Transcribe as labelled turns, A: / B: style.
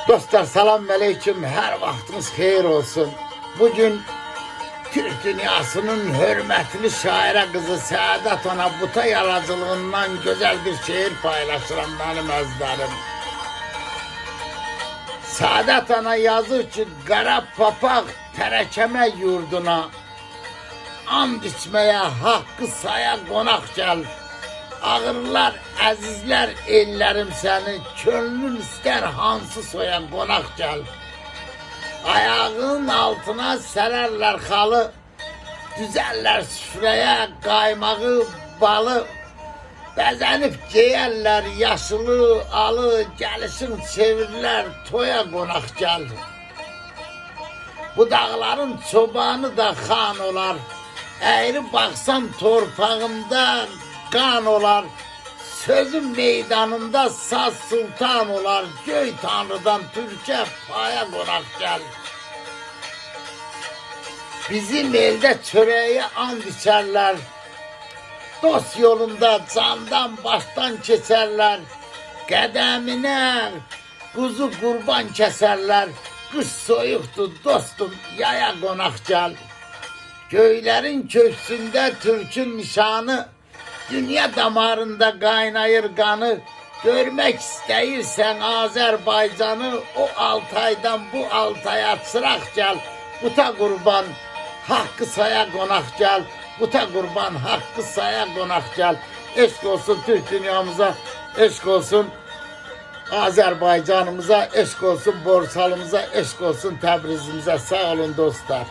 A: Dostlar salam aleyküm, her vaxtınız xeyir olsun. Bugün Türk dünyasının hürmetli şaire kızı Saadet Ana Buta yaradıcılığından güzel bir şiir paylaşıram benim özlerim. Saadet Ana yazır ki qara papaq tərəkəmə yurduna, and içmeye hakkı saya qonak gəl. Ağırlar, əzizlər ellərim səni, könlün istər hansı soya qonak gəl. Ayağının altına sərərlər xalı, düzərlər süfrəyə qaymağı, balı. Bəzənib geyərlər yaşılı, alı, gəlişin çevirlər toya qonak gəl. Bu dağların çobanı da xan olar, əyri baxsan torpağında qan olar, sözün meydanında saz sultan olar, göy tanrıdan Türk'e paya qonak gəl. Bizim elde çöreğe and içerler, dost yolunda candan baştan keçerler, qədəminə kuzu kurban keserler, kış soyuqdur dostum yaya qonak gəl. Göylerin köksünde Türk'ün nişanı, dünya damarında kaynayır kanı. Görmek istəyirsən Azerbaycan'ı, o Altay'dan bu Altay'a çırak gel. Buta kurban hakkı saya qonak gel. Buta kurban hakkı saya qonak gel. Eşk olsun Türk dünyamıza, eşk olsun Azerbaycan'ımıza, eşk olsun Borsalımıza, eşk olsun Təbrizimize. Sağ olun dostlar.